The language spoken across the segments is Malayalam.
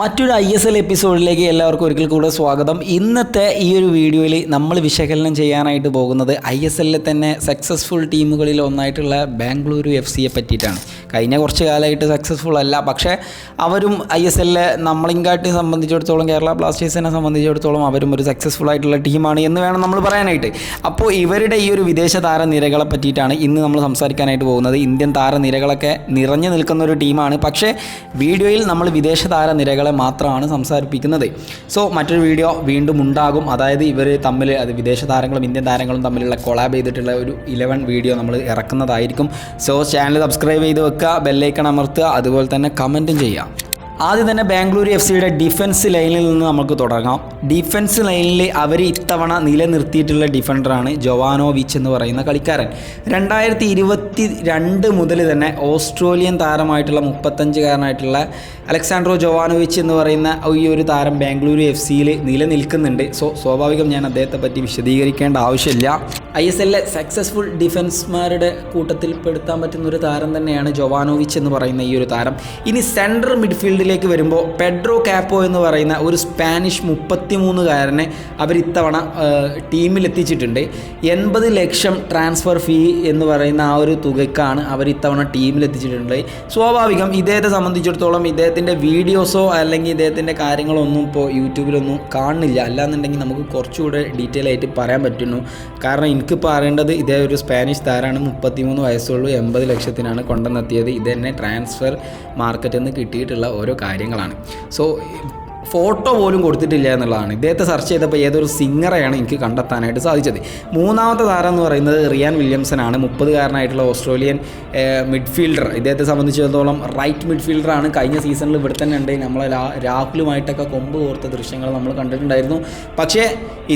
മറ്റൊരു ISL എപ്പിസോഡിലേക്ക് എല്ലാവർക്കും ഒരിക്കൽ കൂടെ സ്വാഗതം. ഇന്നത്തെ ഈ ഒരു വീഡിയോയിൽ നമ്മൾ വിശകലനം ചെയ്യാനായിട്ട് പോകുന്നത് ISLലെ തന്നെ സക്സസ്ഫുൾ ടീമുകളിൽ ഒന്നായിട്ടുള്ള ബാംഗ്ലൂരു FC പറ്റിയിട്ടാണ്. കഴിഞ്ഞ കുറച്ച് കാലമായിട്ട് സക്സസ്ഫുൾ അല്ല, പക്ഷേ അവരും ISLലെ നമ്മളെങ്കാട്ടി സംബന്ധിച്ചിടത്തോളം കേരള ബ്ലാസ്റ്റേഴ്സിനെ സംബന്ധിച്ചിടത്തോളം അവരും ഒരു സക്സസ്ഫുൾ ആയിട്ടുള്ള ടീമാണ് എന്ന് വേണം നമ്മൾ പറയാനായിട്ട്. അപ്പോൾ ഇവരുടെ ഈ ഒരു വിദേശ താരനിരകളെ പറ്റിയിട്ടാണ് ഇന്ന് നമ്മൾ സംസാരിക്കാനായിട്ട് പോകുന്നത്. ഇന്ത്യൻ താരനിരകളൊക്കെ നിറഞ്ഞു നിൽക്കുന്ന ഒരു ടീമാണ്, പക്ഷേ വീഡിയോയിൽ നമ്മൾ വിദേശ താരനിരകളെ മാത്രമാണ് സംസാരിപ്പിക്കുന്നത്. സോ മറ്റൊരു വീഡിയോ വീണ്ടും ഉണ്ടാകും, അതായത് ഇവർ തമ്മിൽ അത് വിദേശ താരങ്ങളും ഇന്ത്യൻ താരങ്ങളും തമ്മിലുള്ള കൊളാബ് ചെയ്തിട്ടുള്ള ഒരു 11 വീഡിയോ നമ്മൾ ഇറക്കുന്നതായിരിക്കും. സോ ചാനൽ സബ്സ്ക്രൈബ് ചെയ്ത് വെക്കുക, ബെല്ലൈക്കൺ അമർത്തുക, അതുപോലെ തന്നെ കമൻറ്റും ചെയ്യുക. ആദ്യം തന്നെ ബാംഗ്ലൂരു FCയുടെ ഡിഫൻസ് ലൈനിൽ നിന്ന് നമുക്ക് തുടങ്ങാം. ഡിഫൻസ് ലൈനിൽ അവർ ഇത്തവണ നിലനിർത്തിയിട്ടുള്ള ഡിഫൻഡറാണ് ജോവാനോവിച്ച് എന്ന് പറയുന്ന കളിക്കാരൻ. 2022 മുതൽ തന്നെ ഓസ്ട്രേലിയൻ താരമായിട്ടുള്ള 35-കാരനായിട്ടുള്ള അലക്സാൻഡ്രോ ജോവാനോവിച്ച് എന്ന് പറയുന്ന ഈ ഒരു താരം ബാംഗ്ലൂരു FCയിൽ നിലനിൽക്കുന്നുണ്ട്. സോ സ്വാഭാവികം ഞാൻ അദ്ദേഹത്തെ പറ്റി വിശദീകരിക്കേണ്ട ആവശ്യമില്ല. ISLലെ സക്സസ്ഫുൾ ഡിഫൻസ്മാരുടെ കൂട്ടത്തിൽ പെടുത്താൻ പറ്റുന്ന ഒരു താരം തന്നെയാണ് ജോവാനോവിച്ച് എന്ന് പറയുന്ന ഈ ഒരു താരം. ഇനി സെൻട്രൽ മിഡ്ഫീൽഡിലേക്ക് വരുമ്പോൾ പെഡ്രോ കാപ്പോ എന്ന് പറയുന്ന ഒരു സ്പാനിഷ് 33-കാരനെ അവർ ഇത്തവണ ടീമിലെത്തിച്ചിട്ടുണ്ട്. 80 ലക്ഷം ട്രാൻസ്ഫർ ഫീ എന്ന് പറയുന്ന ആ ഒരു തുകയ്ക്കാണ് അവർ ഇത്തവണ ടീമിലെത്തിച്ചിട്ടുണ്ട്. സ്വാഭാവികം ഇദ്ദേഹത്തെ സംബന്ധിച്ചിടത്തോളം ഇദ്ദേഹത്തിൻ്റെ വീഡിയോസോ അല്ലെങ്കിൽ ഇദ്ദേഹത്തിൻ്റെ കാര്യങ്ങളോ ഒന്നും ഇപ്പോൾ യൂട്യൂബിലൊന്നും കാണുന്നില്ല. അല്ലാന്നുണ്ടെങ്കിൽ നമുക്ക് കുറച്ചുകൂടെ ഡീറ്റെയിൽ ആയിട്ട് പറയാൻ പറ്റുന്നു. കാരണം എനിക്കിപ്പോൾ അറിയേണ്ടത് ഇതേ ഒരു സ്പാനിഷ് താരമാണ്, 33 വയസ്സുള്ളൂ, 80 ലക്ഷത്തിനാണ് കൊണ്ടുവന്നെത്തിയത്. ഇത് തന്നെ ട്രാൻസ്ഫർ മാർക്കറ്റിൽ നിന്ന് കിട്ടിയിട്ടുള്ള ഓരോ കാര്യങ്ങളാണ്. സോ ഫോട്ടോ പോലും കൊടുത്തിട്ടില്ല എന്നുള്ളതാണ്. ഇദ്ദേഹത്തെ സെർച്ച് ചെയ്തപ്പോൾ ഏതൊരു സിംഗറെയാണ് എനിക്ക് കണ്ടെത്താനായിട്ട് സാധിച്ചത്. മൂന്നാമത്തെ താരം എന്ന് പറയുന്നത് റിയാൻ വില്യംസനാണ്, 30-കാരനായിട്ടുള്ള ഓസ്ട്രേലിയൻ മിഡ്ഫീൽഡർ. ഇദ്ദേഹത്തെ സംബന്ധിച്ചിടത്തോളം റൈറ്റ് മിഡ്ഫീൽഡറാണ്. കഴിഞ്ഞ സീസണിൽ ഇവിടെ തന്നെ ഉണ്ട്, നമ്മളെ രാഹുലുമായിട്ടൊക്കെ കൊമ്പ് കോർത്ത ദൃശ്യങ്ങൾ നമ്മൾ കണ്ടിട്ടുണ്ടായിരുന്നു. പക്ഷേ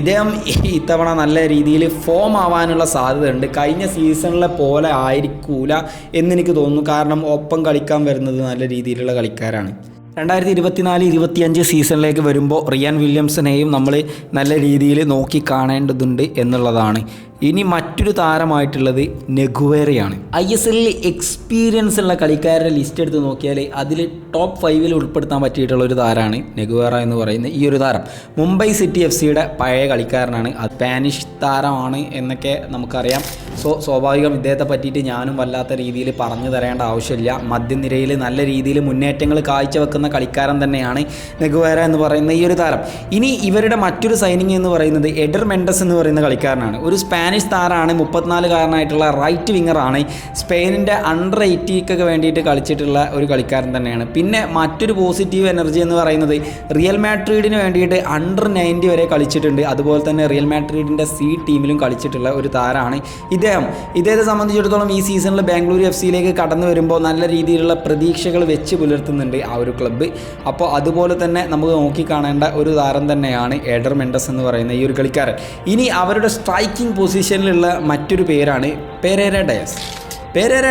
ഇദ്ദേഹം ഇത്തവണ നല്ല രീതിയിൽ ഫോം ആവാനുള്ള സാധ്യതയുണ്ട്. കഴിഞ്ഞ സീസണിലെ പോലെ ആയിരിക്കൂല എന്നെനിക്ക് തോന്നുന്നു. കാരണം ഒപ്പം കളിക്കാൻ വരുന്നത് നല്ല രീതിയിലുള്ള കളിക്കാരാണ്. 2024-25 സീസണിലേക്ക് വരുമ്പോൾ റിയാൻ വില്യംസനെയും നമ്മൾ നല്ല രീതിയിൽ നോക്കി കാണേണ്ടതുണ്ട് എന്നുള്ളതാണ്. ഇനി മറ്റൊരു താരമായിട്ടുള്ളത് നെഗുവേരയാണ്. ISLൽ എക്സ്പീരിയൻസ് ഉള്ള കളിക്കാരുടെ ലിസ്റ്റ് എടുത്ത് നോക്കിയാൽ അതിൽ ടോപ്പ് 5 ഉൾപ്പെടുത്താൻ പറ്റിയിട്ടുള്ള ഒരു താരമാണ് നെഗുവേര എന്ന് പറയുന്ന ഈ ഒരു താരം. മുംബൈ സിറ്റി FCയുടെ പഴയ കളിക്കാരനാണ്, സ്പാനിഷ് താരമാണ് എന്നൊക്കെ നമുക്കറിയാം. സോ സ്വാഭാവികം ഇദ്ദേഹത്തെ പറ്റിയിട്ട് ഞാനും വല്ലാത്ത രീതിയിൽ പറഞ്ഞു തരേണ്ട ആവശ്യമില്ല. മധ്യനിരയിൽ നല്ല രീതിയിൽ മുന്നേറ്റങ്ങൾ കാഴ്ചവെക്കുന്ന കളിക്കാരൻ തന്നെയാണ് നെഗുവേര എന്ന് പറയുന്ന ഈ ഒരു താരം. ഇനി ഇവരുടെ മറ്റൊരു സൈനിങ് എന്ന് പറയുന്നത് എഡർ മെൻഡസ് എന്ന് പറയുന്ന കളിക്കാരനാണ്. ഒരു സ്പാനിഷ് താരമാണ്, 34-കാരനായിട്ടുള്ള റൈറ്റ് വിങ്ങറാണ്. സ്പെയിനിൻ്റെ അണ്ടർ 80-ക്കൊക്കെ വേണ്ടിയിട്ട് കളിച്ചിട്ടുള്ള ഒരു കളിക്കാരൻ തന്നെയാണ്. പിന്നെ മറ്റൊരു പോസിറ്റീവ് എനർജി എന്ന് പറയുന്നത് റിയൽ മാഡ്രിഡിന് വേണ്ടിയിട്ട് അണ്ടർ 90 വരെ കളിച്ചിട്ടുണ്ട്. അതുപോലെ തന്നെ റിയൽ മാഡ്രിഡിൻ്റെ C ടീമിലും കളിച്ചിട്ടുള്ള ഒരു താരമാണ് ഇദ്ദേഹത്തെ സംബന്ധിച്ചിടത്തോളം ഈ സീസണിൽ ബാംഗ്ലൂരു FCയിലേക്ക് കടന്നു വരുമ്പോൾ നല്ല രീതിയിലുള്ള പ്രതീക്ഷകൾ വെച്ച് പുലർത്തുന്നുണ്ട് ആ ഒരു ക്ലബ്ബ്. അപ്പോൾ അതുപോലെ തന്നെ നമുക്ക് നോക്കിക്കാണേണ്ട ഒരു താരം തന്നെയാണ് എഡർ മെൻഡസ് എന്ന് പറയുന്ന ഈ ഒരു കളിക്കാരൻ. ഇനി അവരുടെ സ്ട്രൈക്കിംഗ് പൊസിഷനിലുള്ള മറ്റൊരു പേരാണ് പെരേര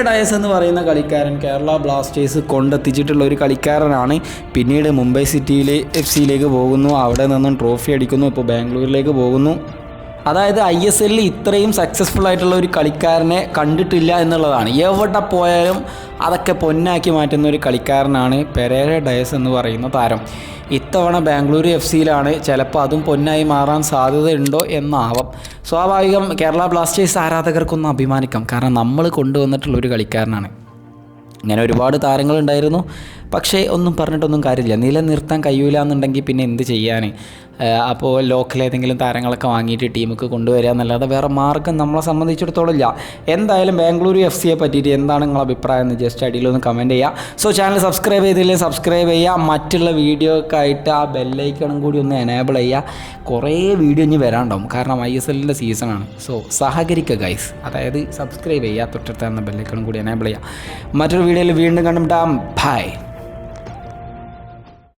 ഡയസ് എന്ന് പറയുന്ന കളിക്കാരൻ കേരള ബ്ലാസ്റ്റേഴ്സ് കൊണ്ടെത്തിച്ചിട്ടുള്ള ഒരു കളിക്കാരനാണ്. പിന്നീട് മുംബൈ FCയിലേക്ക് പോകുന്നു, അവിടെ നിന്നും ട്രോഫി അടിക്കുന്നു, ഇപ്പോൾ ബാംഗ്ലൂരിലേക്ക് പോകുന്നു. അതായത് ISLൽ ഇത്രയും സക്സസ്ഫുൾ ആയിട്ടുള്ള ഒരു കളിക്കാരനെ കണ്ടിട്ടില്ല എന്നുള്ളതാണ്. എവിടെ പോയാലും അതൊക്കെ പൊന്നാക്കി മാറ്റുന്ന ഒരു കളിക്കാരനാണ് പെരേര ഡയസ് എന്ന് പറയുന്ന താരം. ഇത്തവണ ബാംഗ്ലൂരു FCയിലാണ്, ചിലപ്പോൾ അതും പൊന്നായി മാറാൻ സാധ്യതയുണ്ടോ എന്നാവാം. സ്വാഭാവികം കേരള ബ്ലാസ്റ്റേഴ്സ് ആരാധകർക്കൊന്ന് അഭിമാനിക്കാം, കാരണം നമ്മൾ കൊണ്ടുവന്നിട്ടുള്ളൊരു കളിക്കാരനാണ്. ഇങ്ങനെ ഒരുപാട് താരങ്ങളുണ്ടായിരുന്നു, പക്ഷേ ഒന്നും പറഞ്ഞിട്ടൊന്നും കാര്യമില്ല. നിലനിർത്താൻ കഴിയില്ല എന്നുണ്ടെങ്കിൽ പിന്നെ എന്ത് ചെയ്യാൻ? അപ്പോൾ ലോക്കൽ ഏതെങ്കിലും താരങ്ങളൊക്കെ വാങ്ങിയിട്ട് ടീമിക്ക് കൊണ്ടുവരിക എന്നല്ലാതെ വേറെ മാർഗം നമ്മളെ സംബന്ധിച്ചിടത്തോളം ഇല്ല. എന്തായാലും ബാംഗ്ലൂരു FCയെ പറ്റിയിട്ട് എന്താണ് നിങ്ങളുടെ അഭിപ്രായം എന്ന് ജസ്റ്റ് അടിയിലൊന്ന് കമൻറ്റ് ചെയ്യുക. സോ ചാനൽ സബ്സ്ക്രൈബ് ചെയ്തില്ലെങ്കിൽ സബ്സ്ക്രൈബ് ചെയ്യുക. മറ്റുള്ള വീഡിയോയൊക്കെ ആയിട്ട് ആ ബെല്ലൈക്കണും കൂടി ഒന്ന് എനേബിൾ ചെയ്യുക. കുറേ വീഡിയോ ഇനി വരാണ്ടാവും, കാരണം ISLൻ്റെ സീസണാണ്. സോ സഹകരിക്കുക ഗൈസ്, അതായത് സബ്സ്ക്രൈബ് ചെയ്യുക, തൊട്ടടുത്ത ബെല്ലൈക്കണും കൂടി എനേബിൾ ചെയ്യുക. മറ്റൊരു വീഡിയോയിൽ വീണ്ടും കണ്ടുമുട്ടാം. ബൈ.